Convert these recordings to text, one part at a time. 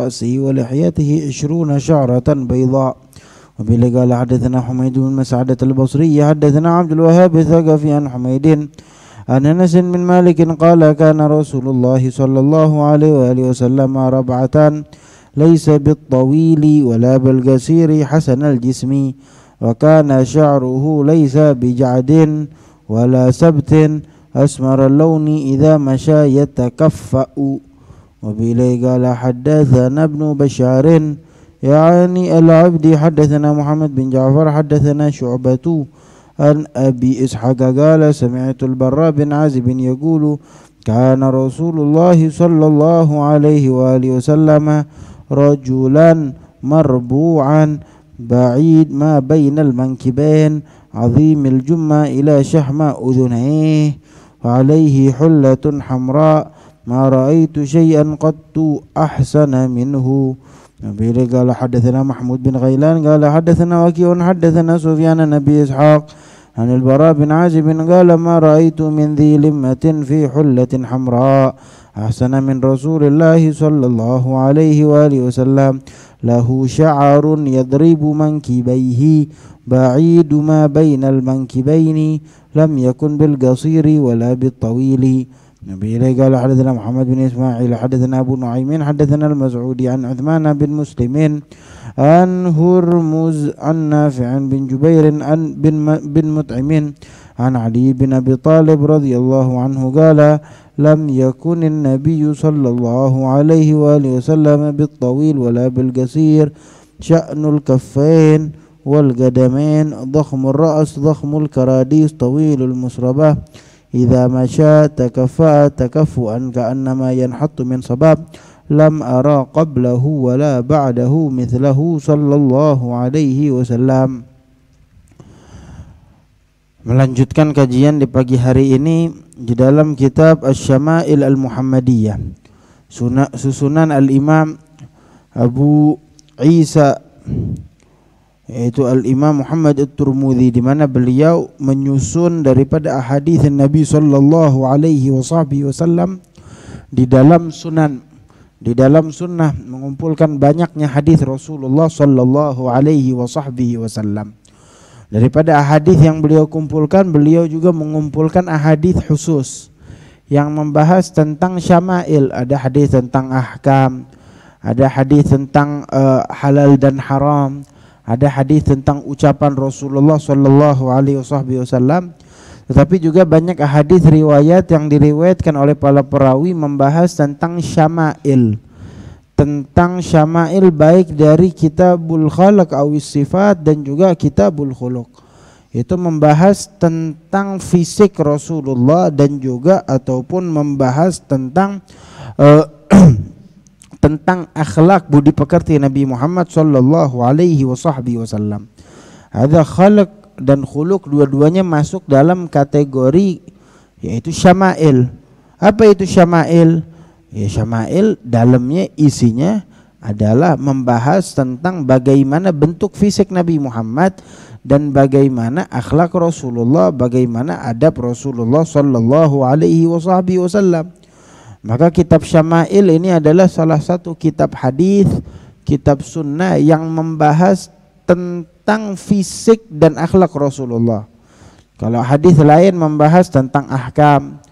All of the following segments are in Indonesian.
رأسه ولحيته 20 شعرة بيضاء. وبه قال حدثنا حميد بن مسعدة البصري حدثنا عبد الوهاب الثقفي عن حميد عن أنس بن مالك قال كان رسول الله صلى الله عليه وآله وسلم ربعة ليس بالطويل ولا بالقصير حسن الجسم وكان شعره ليس بجعد ولا سبت أسمر اللون إذا مشى يتكفأ. وبه قال حدثنا ابن بشار يعني العبد حدثنا محمد بن جعفر حدثنا شعبة عن أبي إسحاق قال سمعت البراء بن عازب يقول كان رسول الله صلى الله عليه وآله وسلم رجلا مربوعا بعيد ما بين المنكبين عظيم الجمة إلى شحم أذنيه وعليه حلة حمراء ما رأيت شيئا قط أحسن منه. نبي قال حدثنا محمود بن غيلان قال حدثنا وكيع حدثنا سفيان نبي إسحاق عن البراء بن عازب قال ما رأيت من ذي لمة في حلة حمراء أحسن من رسول الله صلى الله عليه وآله وسلم له شعر يضرب منكبيه بعيد ما بين المنكبين لم يكن بالقصير ولا بالطويل. نبي قال حدثنا محمد بن إسماعيل حدثنا أبو نعيم حدثنا المسعودي عن عثمان بن مسلم عن هرمز عن نافع بن جبير عن بن مطعم عن علي بن أبي طالب رضي الله عنه قال لم يكن النبي صلى الله عليه وآله وسلم بالطويل ولا بالقصير شأن الكفين والقدمين ضخم الرأس ضخم الكراديس طويل المسربة إذا مشى تكفأ تكفؤا كأنما ينحط من صباب لم أرى قبله ولا بعده مثله صلى الله عليه وسلم. Melanjutkan kajian di pagi hari ini di dalam kitab Asy-Syama'il Al-Muhammadiyah susunan Al-Imam Abu Isa yaitu Al-Imam Muhammad At-Tirmidzi, di mana beliau menyusun daripada ahadits Nabi sallallahu alaihi wasallam di dalam sunnah mengumpulkan banyaknya hadis Rasulullah sallallahu alaihi wasallam. Daripada ahadits yang beliau kumpulkan, beliau juga mengumpulkan ahadits khusus yang membahas tentang syama'il. Ada hadis tentang ahkam, ada hadis tentang halal dan haram, ada hadis tentang ucapan Rasulullah sallallahu alaihi wasallam. Tetapi juga banyak hadis riwayat yang diriwayatkan oleh para perawi membahas tentang syama'il. Tentang syama'il baik dari kitabul khalaq awis sifat dan juga kitabul khuluq. Itu membahas tentang fisik Rasulullah dan juga ataupun membahas tentang tentang akhlak budi pekerti Nabi Muhammad sallallahu alaihi wasallam. Ada khalaq dan khuluq, dua-duanya masuk dalam kategori yaitu syama'il. Apa itu syama'il? Ya, syama'il dalamnya isinya adalah membahas tentang bagaimana bentuk fisik Nabi Muhammad dan bagaimana akhlak Rasulullah, bagaimana adab Rasulullah sallallahu alaihi wasallam. Maka kitab Syama'il ini adalah salah satu kitab hadis, kitab sunnah yang membahas tentang fisik dan akhlak Rasulullah. Kalau hadis lain membahas tentang ahkam,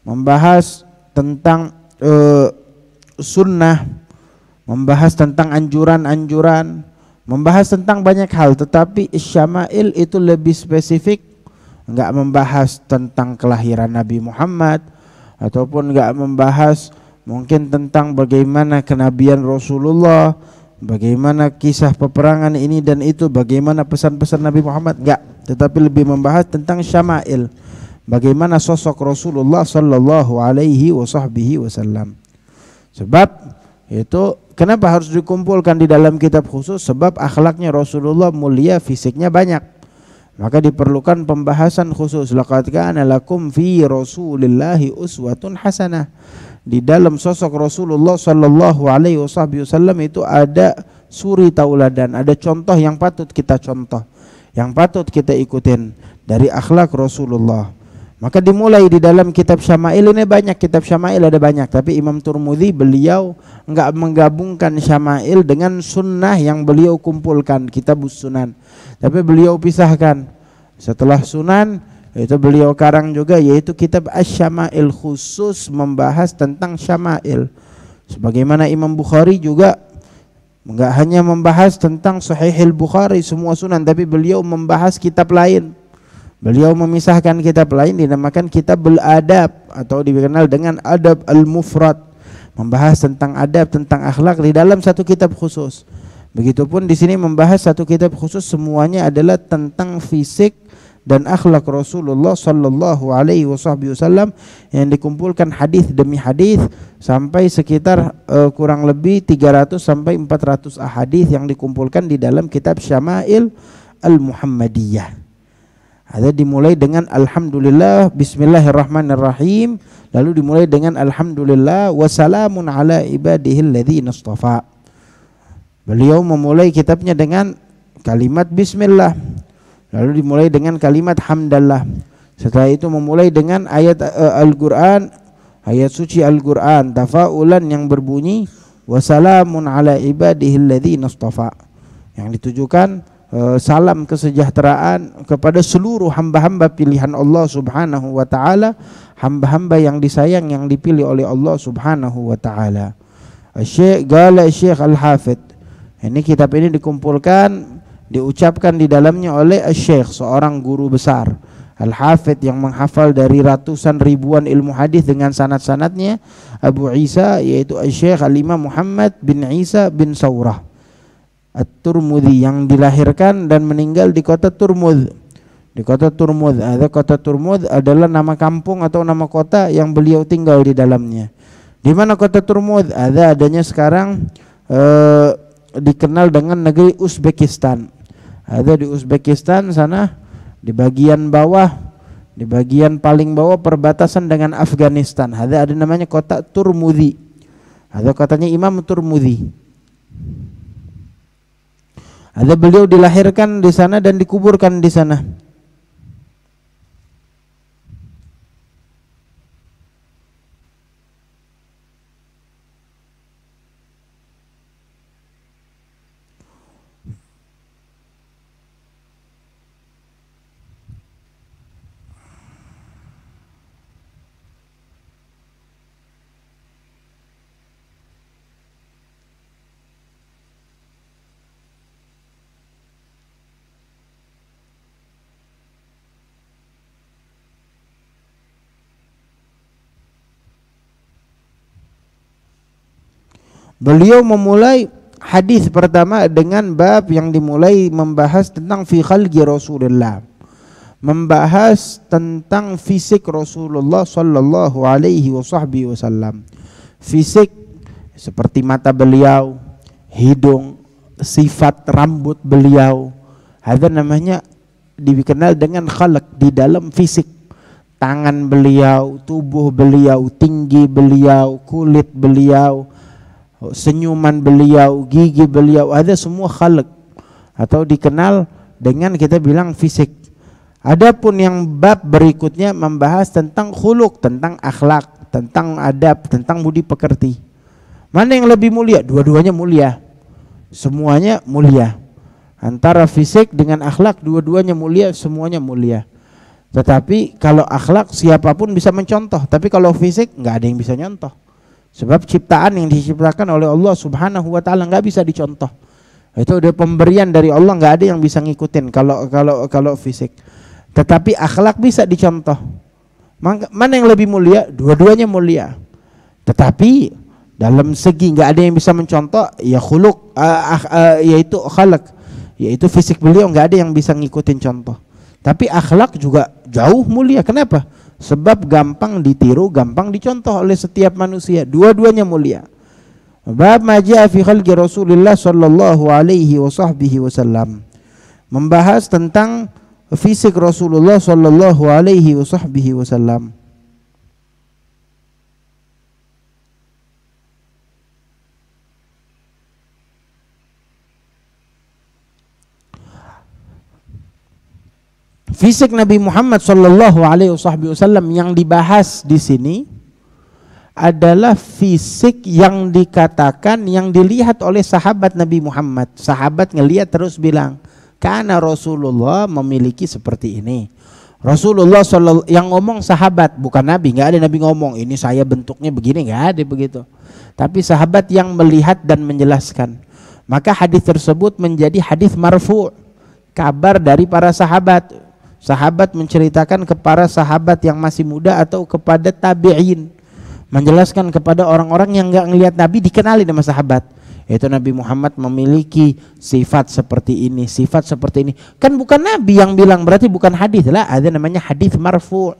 membahas tentang sunnah, membahas tentang anjuran-anjuran, membahas tentang banyak hal. Tetapi Syama'il itu lebih spesifik, enggak membahas tentang kelahiran Nabi Muhammad, ataupun enggak membahas mungkin tentang bagaimana kenabian Rasulullah, bagaimana kisah peperangan ini dan itu, bagaimana pesan-pesan Nabi Muhammad, enggak. Tetapi lebih membahas tentang Syama'il, bagaimana sosok Rasulullah sallallahu alaihi wasallam. Sebab itu kenapa harus dikumpulkan di dalam kitab khusus? Sebab akhlaknya Rasulullah mulia, fisiknya banyak. Maka diperlukan pembahasan khusus. Laqad kana lakum fi Rasulillahi uswatun hasanah. Di dalam sosok Rasulullah sallallahu alaihi wasallam itu ada suri tauladan, ada contoh yang patut kita contoh, yang patut kita ikutin dari akhlak Rasulullah. Maka dimulai di dalam kitab Syama'il ini banyak, kitab Syama'il ada banyak, tapi Imam Tirmidzi beliau enggak menggabungkan Syama'il dengan sunnah yang beliau kumpulkan, Kitabus Sunan. Tapi beliau pisahkan. Setelah Sunan itu beliau karang juga yaitu kitab Asy-Syama'il, khusus membahas tentang Syama'il. Sebagaimana Imam Bukhari juga enggak hanya membahas tentang Sahihil Bukhari semua sunan, tapi beliau membahas kitab lain. Beliau memisahkan kitab lain dinamakan Kitabul Adab atau dikenal dengan Adab Al-Mufrad, membahas tentang adab, tentang akhlak di dalam satu kitab khusus. Begitupun di sini membahas satu kitab khusus, semuanya adalah tentang fisik dan akhlak Rasulullah sallallahu alaihi wasallam yang dikumpulkan hadis demi hadis sampai sekitar kurang lebih 300 sampai 400 ahadits yang dikumpulkan di dalam kitab Syama'il Al-Muhammadiyah. Ada dimulai dengan alhamdulillah, bismillahirrahmanirrahim, lalu dimulai dengan alhamdulillah wassalamun ala ibadihil ladzina istafa. Beliau memulai kitabnya dengan kalimat bismillah, lalu dimulai dengan kalimat hamdallah. Setelah itu memulai dengan ayat Al-Qur'an, ayat suci Al-Qur'an tafaulan yang berbunyi wassalamun ala ibadihil ladzina istafa, yang ditujukan salam kesejahteraan kepada seluruh hamba-hamba pilihan Allah Subhanahu wa taala, hamba-hamba yang disayang yang dipilih oleh Allah Subhanahu wa taala. Syekh Al-Hafidz, ini kitab ini dikumpulkan, diucapkan di dalamnya oleh Syekh, seorang guru besar Al-Hafidz yang menghafal dari ratusan ribuan ilmu hadis dengan sanad-sanadnya, Abu Isa, yaitu Syekh Al-Imam Muhammad bin Isa bin Saurah At-Tirmidzi, yang dilahirkan dan meninggal di kota Turmuz. Di kota Turmuz, kota Turmuz adalah nama kampung atau nama kota yang beliau tinggal di dalamnya. Di mana kota Turmuz? Adanya sekarang dikenal dengan negeri Uzbekistan. Ada di Uzbekistan sana, di bagian bawah, di bagian paling bawah perbatasan dengan Afghanistan. Ada namanya kota Turmudi. Ada kotanya Imam Turmudi. Ada beliau dilahirkan di sana dan dikuburkan di sana. Beliau memulai hadis pertama dengan bab yang dimulai membahas tentang fi khalqi Rasulullah, membahas tentang fisik Rasulullah sallallahu alaihi wasallam. Fisik seperti mata beliau, hidung, sifat rambut beliau. Ada namanya dikenal dengan khalq di dalam fisik. Tangan beliau, tubuh beliau, tinggi beliau, kulit beliau, senyuman beliau, gigi beliau, ada semua khalq atau dikenal dengan kita bilang fisik. Adapun yang bab berikutnya membahas tentang khuluq, tentang akhlak, tentang adab, tentang budi pekerti. Mana yang lebih mulia? Dua-duanya mulia. Semuanya mulia. Antara fisik dengan akhlak, dua-duanya mulia, semuanya mulia. Tetapi kalau akhlak siapapun bisa mencontoh, tapi kalau fisik nggak ada yang bisa nyontoh. Sebab ciptaan yang diciptakan oleh Allah Subhanahu wa taala nggak bisa dicontoh. Itu udah pemberian dari Allah, nggak ada yang bisa ngikutin kalau fisik. Tetapi akhlak bisa dicontoh. Mana yang lebih mulia? Dua-duanya mulia. Tetapi dalam segi nggak ada yang bisa mencontoh, ya khuluq, yaitu akhlak, yaitu fisik beliau nggak ada yang bisa ngikutin contoh. Tapi akhlak juga jauh mulia. Kenapa? Sebab gampang ditiru, gampang dicontoh oleh setiap manusia. Dua-duanya mulia. Bab ma jaa fi khalqi Rasulillah sallallahu alaihi wasallam, membahas tentang fisik Rasulullah sallallahu alaihi wasallam. Fisik Nabi Muhammad Shallallahu Alaihi Wasallam yang dibahas di sini adalah fisik yang dikatakan, yang dilihat oleh sahabat Nabi Muhammad. Sahabat ngelihat terus bilang, karena Rasulullah memiliki seperti ini. Rasulullah yang ngomong sahabat, bukan Nabi. Nggak ada Nabi ngomong ini saya bentuknya begini, nggak ada begitu. Tapi sahabat yang melihat dan menjelaskan. Maka hadis tersebut menjadi hadis marfu', kabar dari para sahabat. Sahabat menceritakan kepada sahabat yang masih muda atau kepada tabi'in, menjelaskan kepada orang-orang yang nggak ngelihat Nabi, dikenali nama sahabat. Itu Nabi Muhammad memiliki sifat seperti ini, sifat seperti ini. Kan bukan Nabi yang bilang, berarti bukan hadis lah. Ada namanya hadis marfu'.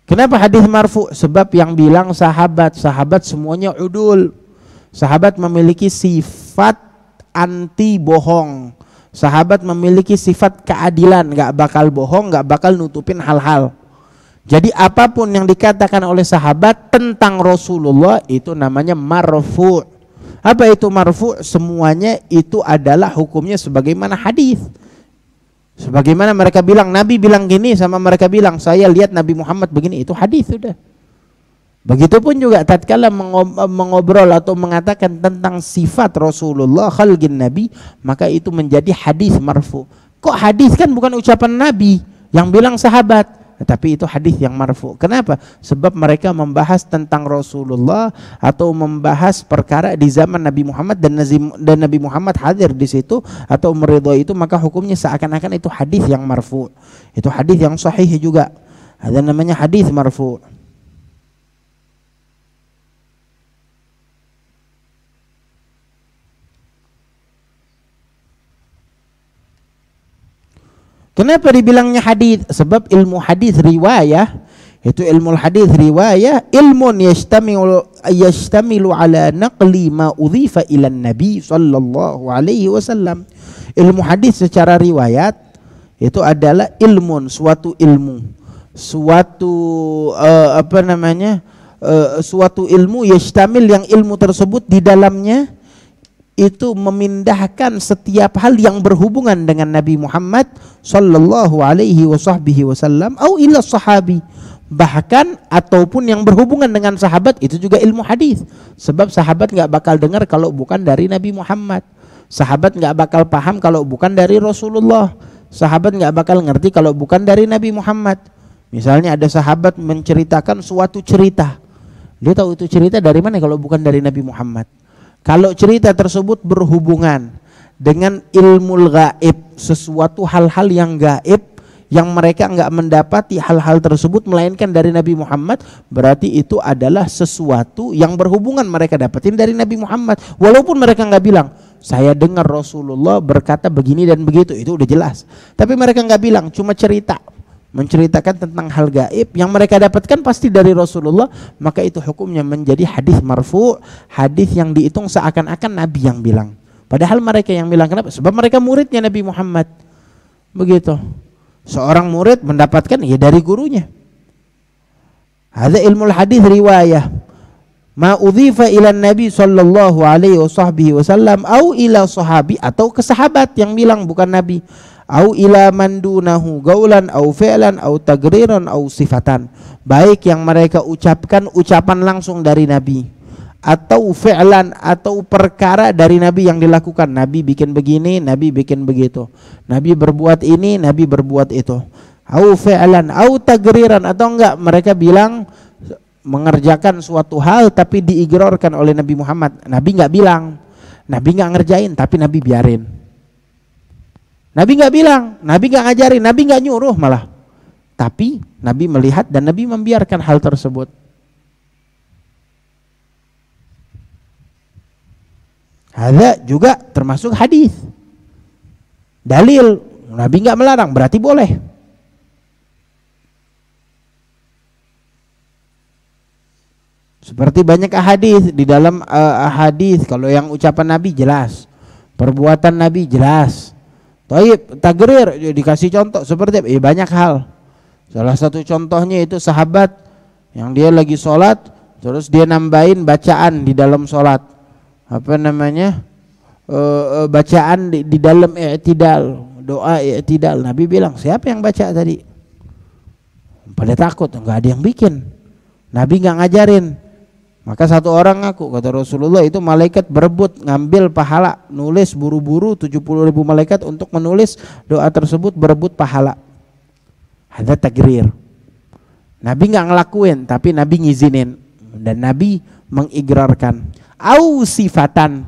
Kenapa hadis marfu'? Sebab yang bilang sahabat, sahabat semuanya udul. Sahabat memiliki sifat anti bohong. Sahabat memiliki sifat keadilan, nggak bakal bohong, nggak bakal nutupin hal-hal. Jadi apapun yang dikatakan oleh sahabat tentang Rasulullah itu namanya marfu'. Apa itu marfu'? Semuanya itu adalah hukumnya sebagaimana hadis. Sebagaimana mereka bilang Nabi bilang gini, sama mereka bilang saya lihat Nabi Muhammad begini, itu hadis sudah. Begitupun juga tatkala mengobrol atau mengatakan tentang sifat Rasulullah khalqin Nabi, maka itu menjadi hadis marfu'. Kok hadis? Kan bukan ucapan Nabi yang bilang sahabat. Tapi itu hadis yang marfu. Kenapa? Sebab mereka membahas tentang Rasulullah atau membahas perkara di zaman Nabi Muhammad dan Nabi Muhammad hadir di situ atau meridhoi itu, maka hukumnya seakan-akan itu hadis yang marfu. Itu hadis yang sahih juga. Ada namanya hadis marfu. Kenapa dibilangnya hadis? Sebab ilmu hadis riwayah, itu ilmu hadis riwayah, ilmun yashtamilu ala naqli ma udhifa ila nabi sallallahu alaihi wasallam. Ilmu hadis secara riwayat itu adalah ilmun, suatu ilmu, suatu suatu ilmu yashtamil, yang ilmu tersebut di dalamnya itu memindahkan setiap hal yang berhubungan dengan Nabi Muhammad sallallahu alaihi wasallam atau ila sahabi, bahkan ataupun yang berhubungan dengan sahabat, itu juga ilmu hadis. Sebab sahabat nggak bakal dengar kalau bukan dari Nabi Muhammad. Sahabat nggak bakal paham kalau bukan dari Rasulullah. Sahabat nggak bakal ngerti kalau bukan dari Nabi Muhammad. Misalnya ada sahabat menceritakan suatu cerita, dia tahu itu cerita dari mana kalau bukan dari Nabi Muhammad. Kalau cerita tersebut berhubungan dengan ilmu gaib, sesuatu hal-hal yang gaib yang mereka enggak mendapati hal-hal tersebut melainkan dari Nabi Muhammad, berarti itu adalah sesuatu yang berhubungan mereka dapatin dari Nabi Muhammad. Walaupun mereka enggak bilang, saya dengar Rasulullah berkata begini dan begitu, itu udah jelas. Tapi mereka enggak bilang, cuma cerita, menceritakan tentang hal gaib yang mereka dapatkan pasti dari Rasulullah, maka itu hukumnya menjadi hadis marfu', hadis yang dihitung seakan-akan Nabi yang bilang. Padahal mereka yang bilang. Kenapa? Sebab mereka muridnya Nabi Muhammad. Begitu. Seorang murid mendapatkan ya dari gurunya. Hadza ilmul hadis riwayah. Ma udhifa ila Nabi sallallahu alaihi wasallam au ila sahabi, atau ke sahabat yang bilang bukan Nabi. Au ila mandunahu gaulan au fi'lan au tagriran au sifatan, baik yang mereka ucapkan ucapan langsung dari Nabi, atau fi'lan, atau perkara dari Nabi yang dilakukan. Nabi bikin begini, Nabi bikin begitu, Nabi berbuat ini, Nabi berbuat itu. Au fi'lan au tagriran, atau enggak mereka bilang mengerjakan suatu hal tapi diigrorkan oleh Nabi Muhammad. Nabi enggak bilang, Nabi enggak ngerjain, tapi Nabi biarin. Nabi nggak bilang, Nabi nggak ngajarin, Nabi nggak nyuruh malah. Tapi Nabi melihat dan Nabi membiarkan hal tersebut. Ada juga termasuk hadis. Dalil, Nabi nggak melarang, berarti boleh. Seperti banyak hadis, di dalam hadis kalau yang ucapan Nabi jelas, perbuatan Nabi jelas. Tagrir dikasih contoh seperti banyak hal. Salah satu contohnya itu sahabat yang dia lagi sholat, terus dia nambahin bacaan di dalam sholat. Bacaan di dalam i'tidal, doa i'tidal. Nabi bilang, siapa yang baca tadi? Pada takut, enggak ada yang bikin. Nabi enggak ngajarin. Maka satu orang ngaku, kata Rasulullah, itu malaikat berebut ngambil pahala, nulis buru-buru 70.000 malaikat untuk menulis doa tersebut, berebut pahala. Ada tagrir. Nabi enggak ngelakuin, tapi Nabi ngizinin dan Nabi mengigrarkan. Au sifatan,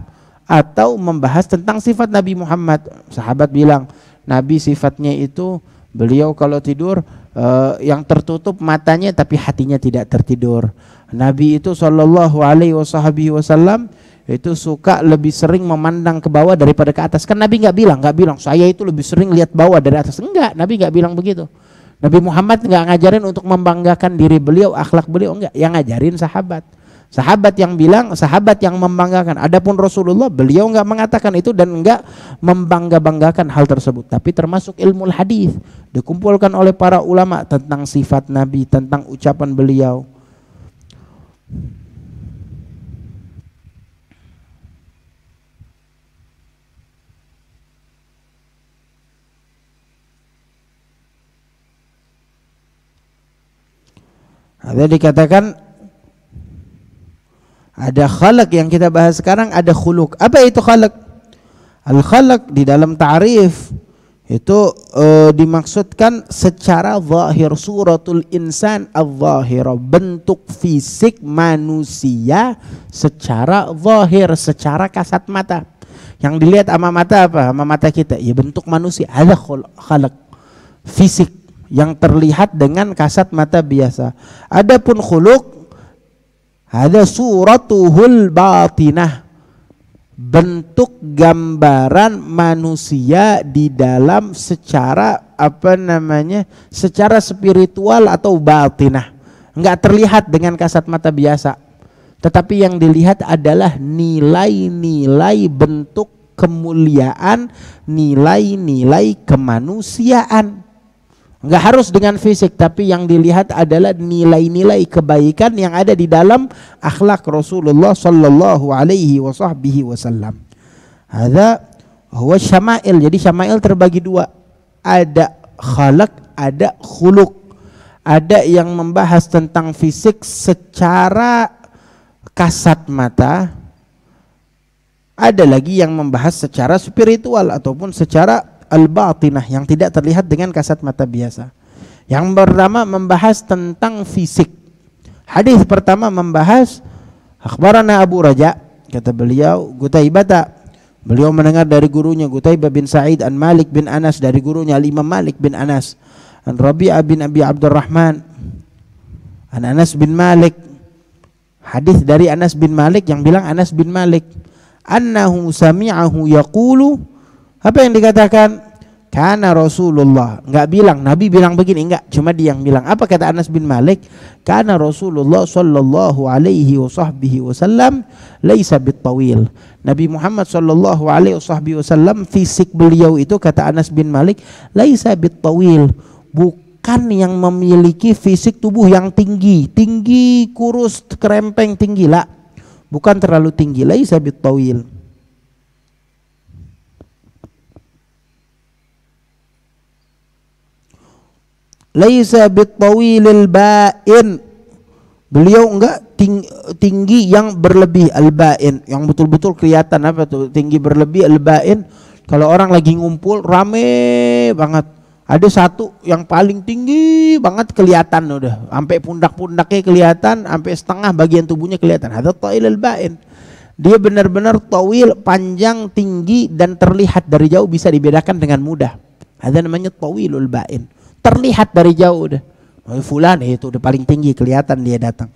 atau membahas tentang sifat Nabi Muhammad. Sahabat bilang, Nabi sifatnya itu beliau kalau tidur yang tertutup matanya tapi hatinya tidak tertidur. Nabi itu sallallahu alaihi wasallam itu suka lebih sering memandang ke bawah daripada ke atas. Kan Nabi nggak bilang saya itu lebih sering lihat bawah dari atas. Enggak, Nabi nggak bilang begitu. Nabi Muhammad nggak ngajarin untuk membanggakan diri beliau, akhlak beliau, enggak. Yang ngajarin sahabat. Sahabat yang bilang, sahabat yang membanggakan. Adapun Rasulullah, beliau enggak mengatakan itu dan enggak membangga-banggakan hal tersebut. Tapi termasuk ilmu hadis dikumpulkan oleh para ulama tentang sifat Nabi, tentang ucapan beliau. Ada dikatakan ada khalaq yang kita bahas sekarang, ada khuluq. Apa itu khalaq? Al-khalaq di dalam ta'rif itu dimaksudkan secara zahir, suratul insan al-zahira, bentuk fisik manusia secara zahir, secara kasat mata. Yang dilihat sama mata apa? Sama mata kita, ya bentuk manusia. Ada khalaq, fisik yang terlihat dengan kasat mata biasa. Adapun khuluq, ada suratuhul batinah, bentuk gambaran manusia di dalam secara secara spiritual atau batinah. Enggak terlihat dengan kasat mata biasa, tetapi yang dilihat adalah nilai-nilai bentuk kemuliaan, nilai-nilai kemanusiaan. Enggak harus dengan fisik, tapi yang dilihat adalah nilai-nilai kebaikan yang ada di dalam akhlak Rasulullah sallallahu alaihi wasallam. Ada huwa syama'il. Jadi syama'il terbagi dua. Ada khalaq, ada khuluq. Ada yang membahas tentang fisik secara kasat mata. Ada lagi yang membahas secara spiritual ataupun secara al-batinah yang tidak terlihat dengan kasat mata biasa. Yang pertama membahas tentang fisik. Hadis pertama membahas akhbarana Abu Raja, kata beliau Qutaibah, beliau mendengar dari gurunya Qutaibah bin Sa'id an Malik bin Anas, dari gurunya Imam Malik bin Anas, an Rabi'ah bin Abi Abdurrahman an Anas bin Malik. Hadis dari Anas bin Malik yang bilang Anas bin Malik annahu sami'ahu yaqulu. Apa yang dikatakan? Kana Rasulullah. Enggak bilang Nabi bilang begini, enggak, cuma dia yang bilang. Apa kata Anas bin Malik? Kana Rasulullah sallallahu alaihi wasallam laisa bitawil. Nabi Muhammad sallallahu alaihi wasallam fisik beliau itu, kata Anas bin Malik, laisa bitawil, bukan yang memiliki fisik tubuh yang tinggi, kurus, kerempeng, tinggi, lah. Bukan terlalu tinggi, laisa bitawil. Laisa bitawilil ba'in, beliau enggak tinggi yang berlebih, al-ba'in yang betul-betul kelihatan. Apa tuh tinggi berlebih, al-ba'in? Kalau orang lagi ngumpul rame banget, ada satu yang paling tinggi banget kelihatan, udah sampai pundak-pundaknya kelihatan, sampai setengah bagian tubuhnya kelihatan. Hadza tawil al-ba'in. Dia benar-benar tawil, panjang, tinggi, dan terlihat dari jauh, bisa dibedakan dengan mudah. Ada namanya tawilul ba'in, terlihat dari jauh udah, oh, fulan itu udah paling tinggi, kelihatan dia datang.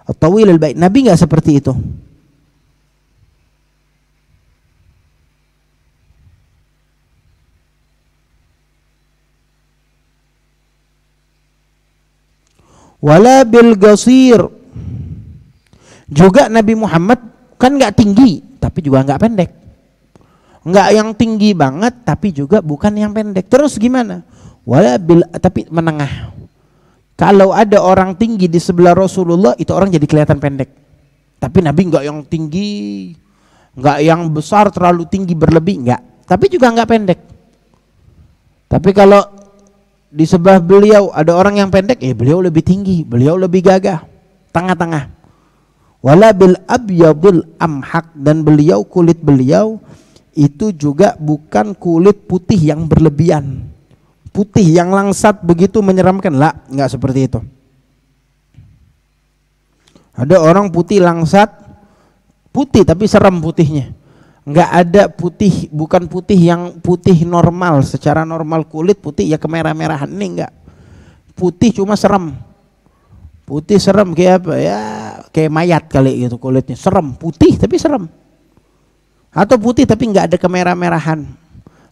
Tawilul ba'in. Nabi enggak seperti itu. Wala bil qasir. Juga Nabi Muhammad kan enggak tinggi tapi juga enggak pendek. Enggak yang tinggi banget tapi juga bukan yang pendek. Terus gimana? Wala bil, tapi menengah. Kalau ada orang tinggi di sebelah Rasulullah, itu orang jadi kelihatan pendek. Tapi Nabi enggak yang tinggi, enggak yang besar terlalu tinggi berlebih, enggak. Tapi juga enggak pendek. Tapi kalau di sebelah beliau ada orang yang pendek, beliau lebih tinggi, beliau lebih gagah, tengah-tengah. Wala bil abyadil amhaq, dan beliau, kulit beliau itu juga bukan kulit putih yang berlebihan, putih yang langsat begitu menyeramkan, lah, enggak seperti itu. Ada orang putih langsat, putih tapi serem putihnya. Enggak ada putih, bukan putih yang putih normal, secara normal kulit putih ya kemerah-merahan, ini enggak. Putih cuma serem. Putih serem kayak apa ya? Kayak mayat kali gitu kulitnya, serem, putih tapi serem. Atau putih tapi enggak ada kemerah-merahan,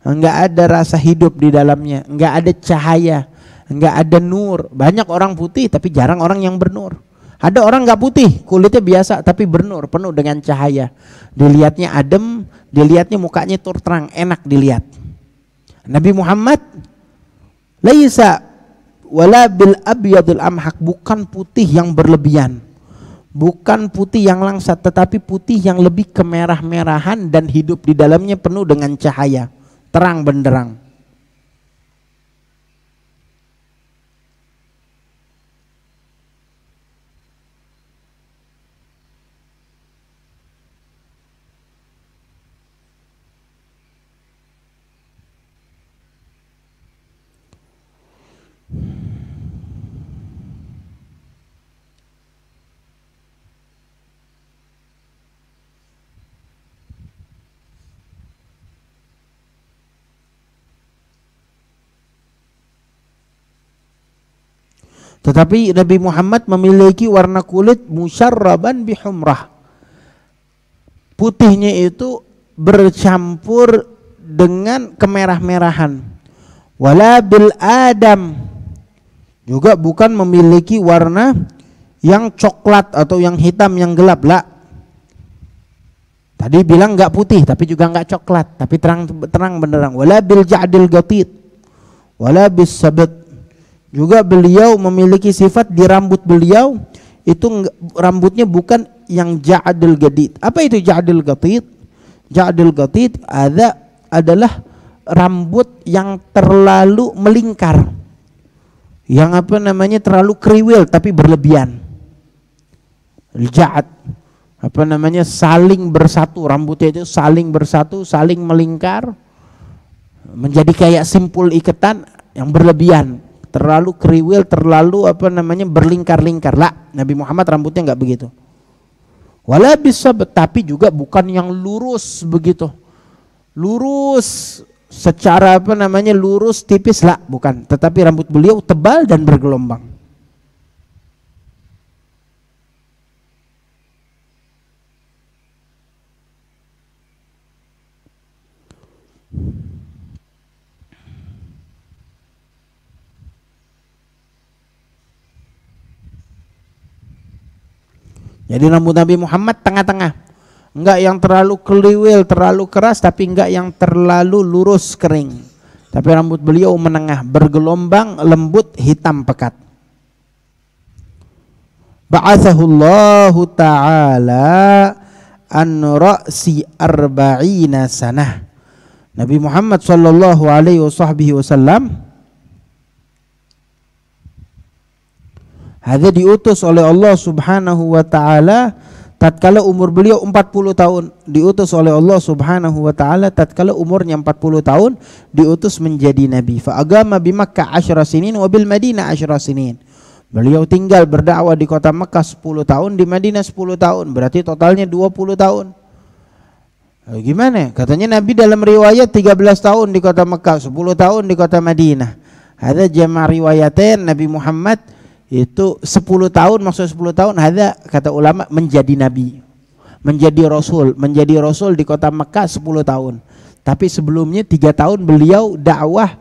enggak ada rasa hidup di dalamnya, enggak ada cahaya, enggak ada nur. Banyak orang putih tapi jarang orang yang bernur. Ada orang enggak putih, kulitnya biasa tapi bernur, penuh dengan cahaya. Dilihatnya adem, dilihatnya mukanya terang, enak dilihat. Nabi Muhammad laisa wala bil abyadil amhaq, bukan putih yang berlebihan, bukan putih yang langsat, tetapi putih yang lebih kemerah-merahan dan hidup di dalamnya penuh dengan cahaya, terang benderang. Tetapi Nabi Muhammad memiliki warna kulit musyarraban bihumrah. Putihnya itu bercampur dengan kemerah-merahan. Wala bil adam, juga bukan memiliki warna yang coklat atau yang hitam yang gelap, lah. Tadi bilang enggak putih tapi juga enggak coklat, tapi terang benderang. Wala bil ja'dil gatid, wala bis sabat. Juga beliau memiliki sifat di rambut beliau itu rambutnya bukan yang ja'dil gadid. Apa itu ja'dil gatid? Ja'dil gatid adalah rambut yang terlalu melingkar, yang apa namanya terlalu kriwil tapi berlebihan. Ja'ad apa namanya saling bersatu, rambutnya itu saling bersatu, saling melingkar menjadi kayak simpul iketan yang berlebihan, terlalu kriwil, terlalu apa namanya berlingkar-lingkar. Lah, Nabi Muhammad rambutnya enggak begitu. Wala bisa, tapi juga bukan yang lurus begitu, lurus secara apa namanya lurus tipis, lah, bukan. Tetapi rambut beliau tebal dan bergelombang. Jadi rambut Nabi Muhammad tengah-tengah, enggak yang terlalu keliwil, terlalu keras, tapi enggak yang terlalu lurus kering. Tapi rambut beliau menengah, bergelombang, lembut, hitam pekat. Ba'athahullahu ta'ala an ra'si arba'ina sanah. Nabi Muhammad sallallahu alaihi wasallam diutus oleh Allah Subhanahu wa taala tatkala umur beliau 40 tahun. Diutus oleh Allah Subhanahu wa taala tatkala umurnya 40 tahun, diutus menjadi nabi. Fa agama bi Makkah 10 sinin wa bil Madinah 10 sinin. Beliau tinggal berdakwah di kota Makkah 10 tahun, di Madinah 10 tahun, berarti totalnya 20 tahun. Gimana? Katanya Nabi dalam riwayat 13 tahun di kota Makkah, 10 tahun di kota Madinah. Ada jama' riwayatin Nabi Muhammad itu 10 tahun, maksud 10 tahun ada kata ulama menjadi nabi, menjadi rasul di kota Mekah 10 tahun. Tapi sebelumnya 3 tahun beliau dakwah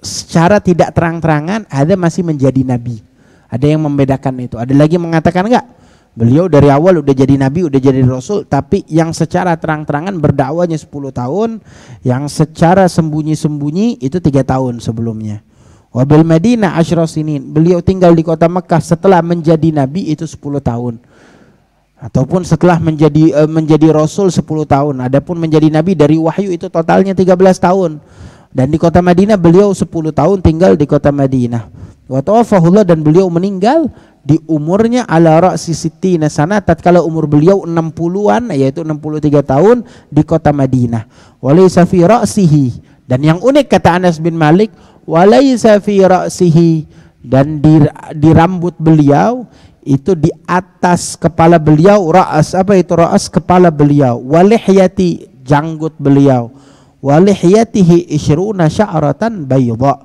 secara tidak terang-terangan, ada masih menjadi nabi. Ada yang membedakan itu. Ada lagi mengatakan enggak, beliau dari awal udah jadi nabi, udah jadi rasul, tapi yang secara terang-terangan berdakwahnya 10 tahun, yang secara sembunyi-sembunyi itu 3 tahun sebelumnya. Wabil Madinah 10 sinin, beliau tinggal di kota Mekah setelah menjadi nabi itu 10 tahun, ataupun setelah menjadi rasul 10 tahun. Adapun menjadi nabi dari wahyu itu totalnya 13 tahun. Dan di kota Madinah beliau 10 tahun tinggal di kota Madinah. Wa tawaffahullah, dan beliau meninggal di umurnya ala ra'si sittina sana, tatkala umur beliau 60-an, yaitu 63 tahun di kota Madinah. Walaysa fi ra'sihi, dan yang unik kata Anas bin Malik, walaysa fi ra'sihi, dan di rambut beliau itu di atas kepala beliau, ra'as, apa itu ra'as? Kepala beliau, walihyati, janggut beliau, walihyatihi isyruna sya'ratan bayda,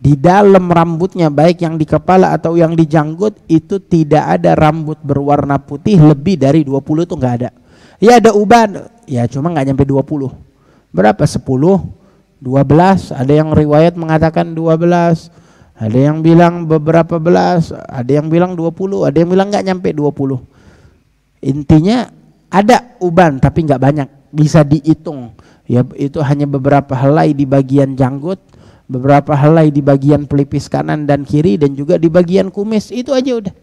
di dalam rambutnya baik yang di kepala atau yang di janggut itu tidak ada rambut berwarna putih lebih dari 20, itu enggak ada. Ya ada uban, ya cuma enggak nyampe 20. Berapa? 10, 12, ada yang riwayat mengatakan 12, ada yang bilang beberapa belas, ada yang bilang 20, ada yang bilang enggak nyampe 20. Intinya ada uban tapi enggak banyak, bisa dihitung. Ya itu hanya beberapa helai di bagian janggut, beberapa helai di bagian pelipis kanan dan kiri, dan juga di bagian kumis. Itu aja udah,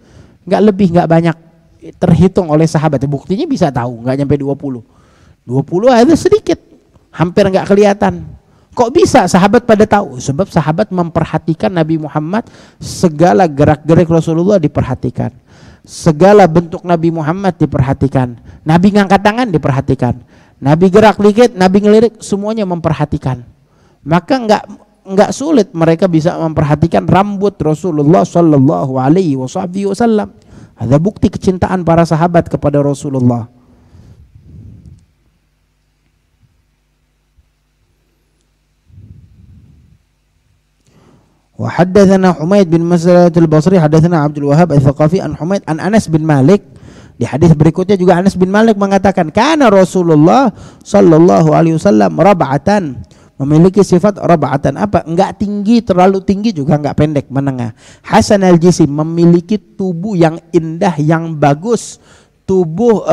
nggak lebih nggak banyak, terhitung oleh sahabat. Buktinya bisa tahu nggak nyampe 20 ada sedikit, hampir nggak kelihatan. Kok bisa sahabat pada tahu? Sebab sahabat memperhatikan Nabi Muhammad, segala gerak-gerik Rasulullah diperhatikan, segala bentuk Nabi Muhammad diperhatikan, Nabi ngangkat tangan diperhatikan, Nabi gerak dikit, Nabi ngelirik, semuanya memperhatikan. Maka enggak sulit mereka bisa memperhatikan rambut Rasulullah sallallahu alaihi wasallam. Ada bukti kecintaan para sahabat kepada Rasulullah. Wa haddatsana Humaid bin Mas'ud al-Basri haddatsana Abdul Wahhab al-Thaqafi an Humaid an Anas bin Malik. Di hadis berikutnya juga Anas bin Malik mengatakan, kana Rasulullah sallallahu alaihi wasallam rab'atan, memiliki sifat rab'atan, apa? Enggak tinggi, terlalu tinggi juga enggak pendek, menengah. Hasanal jisim, memiliki tubuh yang indah, yang bagus. Tubuh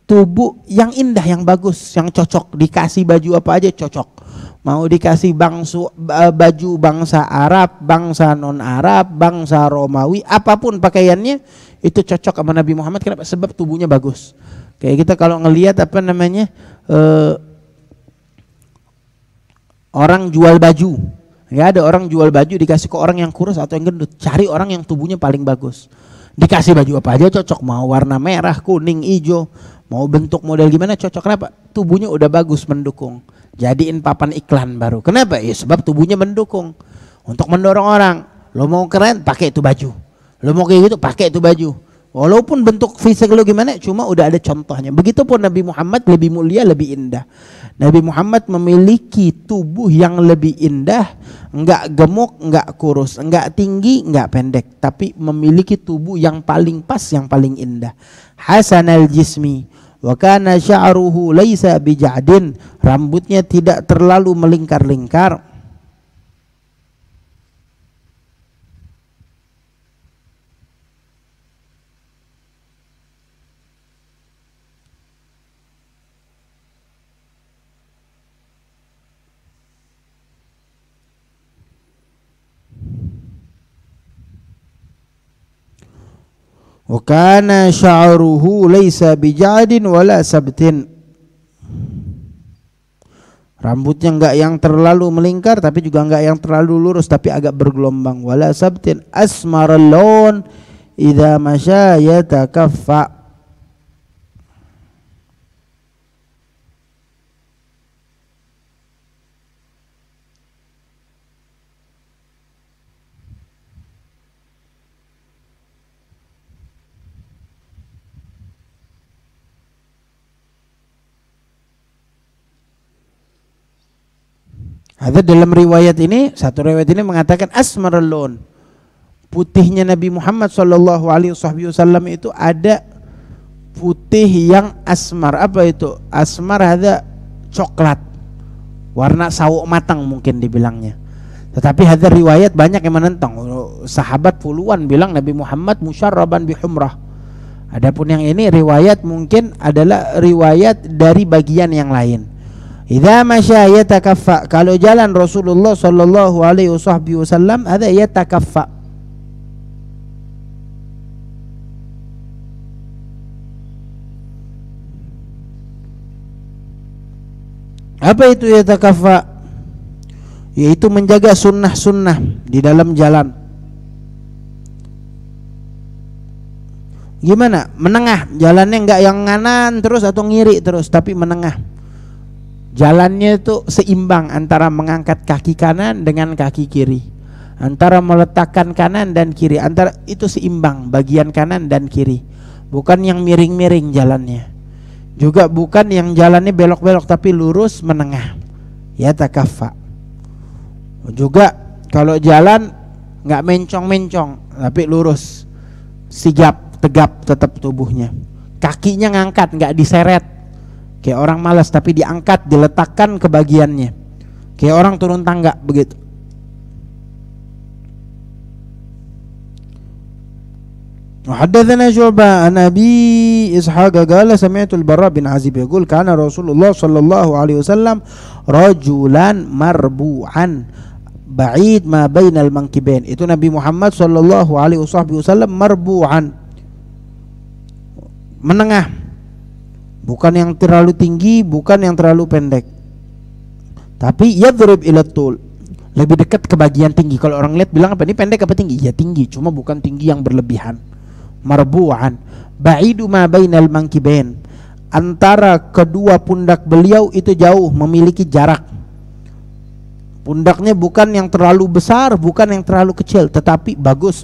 tubuh yang indah, yang bagus, yang cocok, dikasih baju apa aja cocok. Mau dikasih baju bangsa Arab, bangsa non-Arab, bangsa Romawi, apapun pakaiannya itu cocok sama Nabi Muhammad. Kenapa? Sebab tubuhnya bagus. Kayak kita kalau ngelihat orang jual baju, nggak ada orang jual baju dikasih ke orang yang kurus atau yang gendut. Cari orang yang tubuhnya paling bagus. Dikasih baju apa aja cocok, mau warna merah, kuning, hijau, mau bentuk model gimana cocok. Kenapa? Tubuhnya udah bagus, mendukung. Jadiin papan iklan baru. Kenapa? Ya sebab tubuhnya mendukung. Untuk mendorong orang, lo mau keren pakai itu baju, lo mau kayak gitu pakai itu baju. Walaupun bentuk fisik lo gimana, cuma udah ada contohnya. Begitupun Nabi Muhammad lebih mulia, lebih indah. Nabi Muhammad memiliki tubuh yang lebih indah, enggak gemuk, enggak kurus, enggak tinggi, enggak pendek, tapi memiliki tubuh yang paling pas, yang paling indah. Hasanal jismi, wa kana sya'ruhu laisa bija'din, rambutnya tidak terlalu melingkar-lingkar. Wa kana sya'ruhu laisa bija'din wala sabtin, rambutnya enggak yang terlalu melingkar tapi juga enggak yang terlalu lurus, tapi agak bergelombang. Wala sabtin asmaral lawn idza masya yatakaffa, ada dalam riwayat ini, satu riwayat ini mengatakan asmarul lawn, putihnya Nabi Muhammad sallallahu alaihi wasallam itu ada putih yang asmar. Apa itu? Asmar ada coklat, warna sawo matang mungkin dibilangnya. Tetapi ada riwayat banyak yang menentang. Sahabat puluhan bilang Nabi Muhammad musyarraban bihumrah. Adapun yang ini riwayat mungkin adalah riwayat dari bagian yang lain. Idza masya yatakaffa, kalau jalan Rasulullah sallallahu alaihi wasallam ada yatakaffa. Apa itu yatakaffa? Yaitu menjaga sunnah-sunnah di dalam jalan. Gimana? Menengah, jalannya enggak yang nganan terus atau ngiri terus, tapi menengah. Jalannya itu seimbang antara mengangkat kaki kanan dengan kaki kiri, antara meletakkan kanan dan kiri, antara itu seimbang bagian kanan dan kiri. Bukan yang miring-miring jalannya, juga bukan yang jalannya belok-belok, tapi lurus menengah. Yatakaffa. Juga kalau jalan nggak mencong-mencong, tapi lurus, sigap, tegap tetap tubuhnya. Kakinya ngangkat, nggak diseret kayak orang malas, tapi diangkat, diletakkan ke bagiannya, kayak orang turun tangga begitu. Haddatsana Syu'bah an Abi Ishaq qala sami'tu al-Barra bin Azib yaqul kana Rasulullah sallallahu alaihi wasallam rajulan marbu'an ba'id ma bainal mankibain. Itu Nabi Muhammad sallallahu alaihi wasallam marbu'an, menengah, bukan yang terlalu tinggi, bukan yang terlalu pendek, tapi yadhrib ila tul, lebih dekat ke bagian tinggi. Kalau orang lihat bilang apa, ini pendek apa tinggi? Ya tinggi, cuma bukan tinggi yang berlebihan. Marbu'an ba'idu ma bainal mankibain, antara kedua pundak beliau itu jauh, memiliki jarak. Pundaknya bukan yang terlalu besar, bukan yang terlalu kecil, tetapi bagus,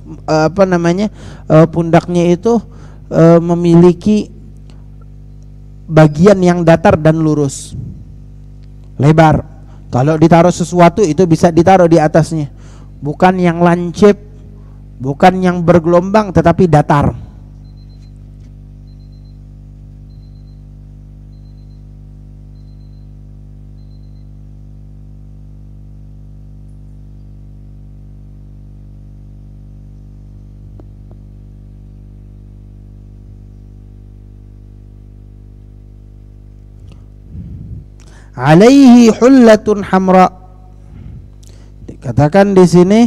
pundaknya itu memiliki bagian yang datar dan lurus, lebar. Kalau ditaruh sesuatu itu bisa ditaruh di atasnya, bukan yang lancip, bukan yang bergelombang, tetapi datar. Alaihi hullatun hamra. Dikatakan di sini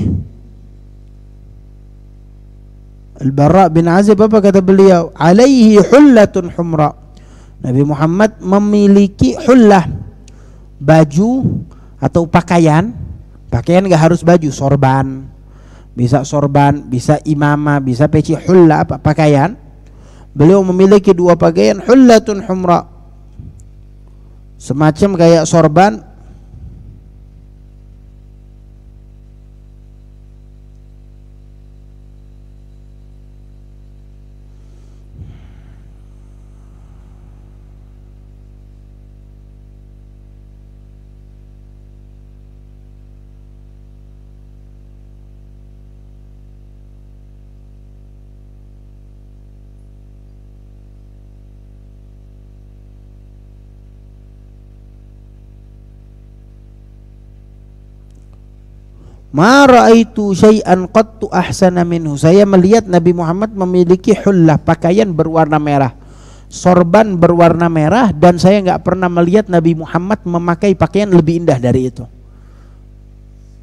Al-Barra bin Azib, apa kata beliau? Alaihi hullatun humra. Nabi Muhammad memiliki hullah, baju atau pakaian. Pakaian enggak harus baju, sorban. Bisa imamah, bisa peci. Hullah apa? Pakaian. Beliau memiliki dua pakaian, hullatun humra, semacam kayak sorban. Ma ra'aitu syai'an qattu ahsana minhu. Saya melihat Nabi Muhammad memiliki hullah, pakaian berwarna merah, sorban berwarna merah, dan saya enggak pernah melihat Nabi Muhammad memakai pakaian lebih indah dari itu.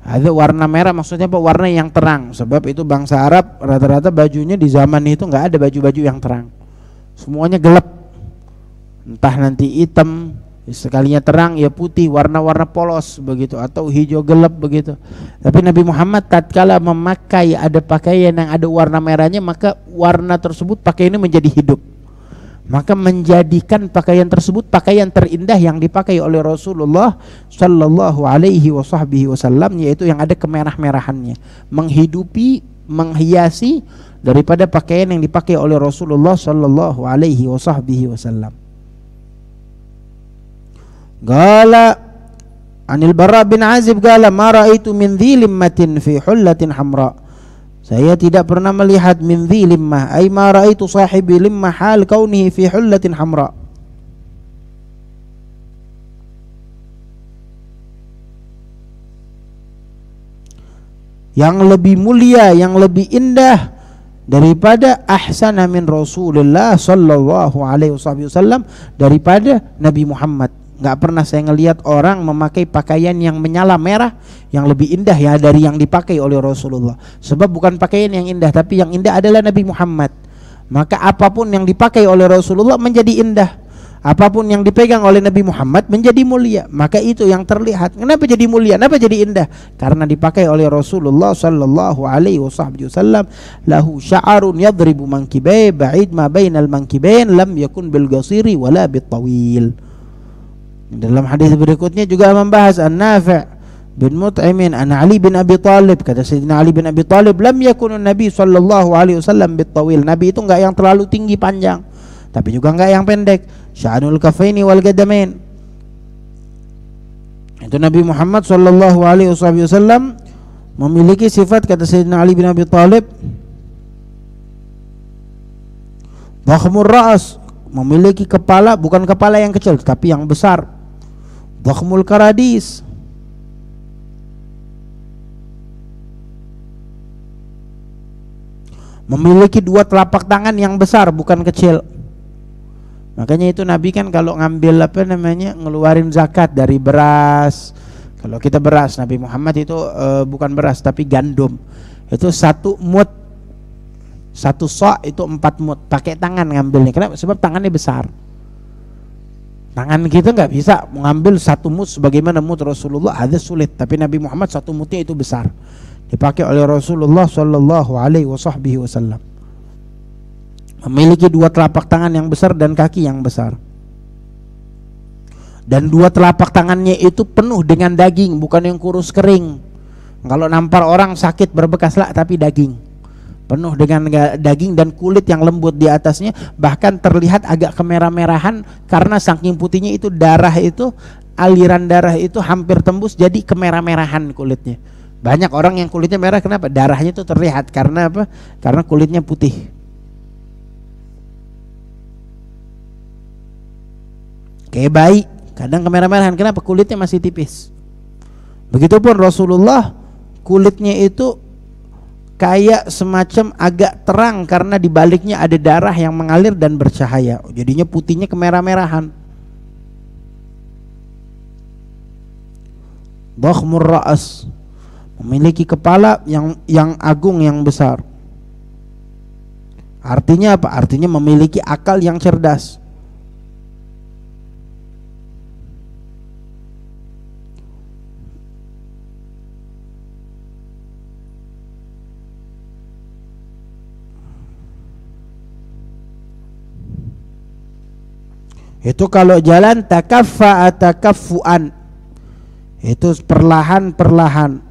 Ada warna merah, maksudnya apa? Warna yang terang. Sebab itu bangsa Arab rata-rata bajunya di zaman itu enggak ada baju-baju yang terang, semuanya gelap. Entah nanti hitam, sekalinya terang ya putih, warna-warna polos begitu, atau hijau gelap begitu. Tapi Nabi Muhammad tatkala memakai ada pakaian yang ada warna merahnya, maka warna tersebut pakaian ini menjadi hidup, maka menjadikan pakaian tersebut pakaian terindah yang dipakai oleh Rasulullah sallallahu alaihi wasallam, yaitu yang ada kemerah-merahannya, menghidupi, menghiasi daripada pakaian yang dipakai oleh Rasulullah sallallahu alaihi wasallam. Qala Anil Barra bin Azib qala ma raaitu min dhi limmatin fi hullatin hamra. Saya tidak pernah melihat min dhi limmah, ay ma raaitu sahibi limmah hal kaunihi fi hullatin hamra. Yang lebih mulia, yang lebih indah daripada ahsana min Rasulullah sallallahu alaihi wasallam, daripada Nabi Muhammad. Nggak pernah saya ngelihat orang memakai pakaian yang menyala merah yang lebih indah ya dari yang dipakai oleh Rasulullah. Sebab bukan pakaian yang indah, tapi yang indah adalah Nabi Muhammad. Maka apapun yang dipakai oleh Rasulullah menjadi indah. Apapun yang dipegang oleh Nabi Muhammad menjadi mulia. Maka itu yang terlihat. Kenapa jadi mulia? Kenapa jadi indah? Karena dipakai oleh Rasulullah sallallahu alaihi wasallam. Lahu sya'arun yadribu mankibai ba'id ma bainal mankibain lam yakun bil qasiri wala bit tawil. Dalam hadis berikutnya juga membahas An-Nafi' bin Mut'imin an Ali bin Abi Thalib, kata Sayyidina Ali bin Abi Thalib, lam yakunun Nabi sallallahu alaihi wasallam bit tawil. Nabi itu enggak yang terlalu tinggi panjang, tapi juga enggak yang pendek. Sya'anul kafaini wal qadamain. Itu Nabi Muhammad sallallahu alaihi wasallam memiliki sifat, kata Sayyidina Ali bin Abi Thalib, dhakhmur ra's, memiliki kepala, bukan kepala yang kecil tapi yang besar. Dhakhmul karadis, memiliki dua telapak tangan yang besar bukan kecil. Makanya itu Nabi kan kalau ngambil ngeluarin zakat dari beras. Kalau kita beras, Nabi Muhammad itu bukan beras tapi gandum. Itu 1 mud, 1 sa' itu 4 mud. Pakai tangan ngambilnya. Kenapa? Sebab tangannya besar. Tangan kita nggak bisa mengambil 1 mud sebagaimana mud Rasulullah, ada sulit. Tapi Nabi Muhammad 1 mudnya itu besar. Dipakai oleh Rasulullah sallallahu alaihi wasallam. Memiliki 2 telapak tangan yang besar dan kaki yang besar. Dan 2 telapak tangannya itu penuh dengan daging, bukan yang kurus kering. Kalau nampar orang sakit berbekas lah, tapi daging. Penuh dengan daging dan kulit yang lembut di atasnya, bahkan terlihat agak kemerah-merahan karena saking putihnya itu darah itu, aliran darah itu hampir tembus jadi kemerah-merahan kulitnya. Banyak orang yang kulitnya merah, kenapa? Darahnya itu terlihat karena apa? Karena kulitnya putih. Kayak bayi, kadang kemerah-merahan, kenapa? Kulitnya masih tipis. Begitupun Rasulullah, kulitnya itu kayak semacam agak terang karena di baliknya ada darah yang mengalir dan bercahaya. Jadinya putihnya kemerah-merahan. Dhakhmur ra's, memiliki kepala yang agung, yang besar. Artinya apa? Artinya memiliki akal yang cerdas. Itu kalau jalan takaffa'a takaffu'an, itu perlahan-perlahan,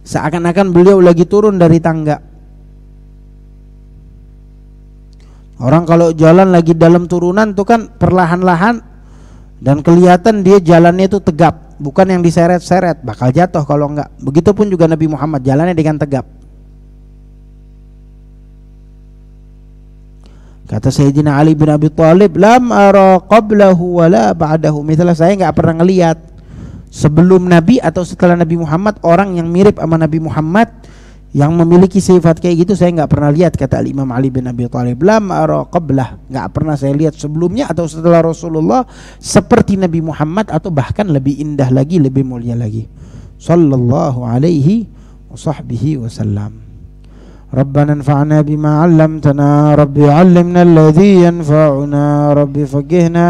seakan-akan beliau lagi turun dari tangga. Orang kalau jalan lagi dalam turunan tuh kan perlahan-lahan dan kelihatan dia jalannya itu tegap, bukan yang diseret-seret, bakal jatuh kalau enggak. Begitupun juga Nabi Muhammad jalannya dengan tegap. Kata Sayyidina Ali bin Abi Thalib, lam ara qablahu wala ba'dahu, misalnya saya enggak pernah ngelihat sebelum Nabi atau setelah Nabi Muhammad orang yang mirip sama Nabi Muhammad yang memiliki sifat kayak gitu, saya enggak pernah lihat, kata Imam Ali bin Abi Thalib. Lam ara qablah, enggak pernah saya lihat sebelumnya atau setelah Rasulullah seperti Nabi Muhammad atau bahkan lebih indah lagi, lebih mulia lagi. Sallallahu alaihi wasallam. ربنا انفعنا بما علمتنا ربي علمنا الذي ينفعنا ربي فقهنا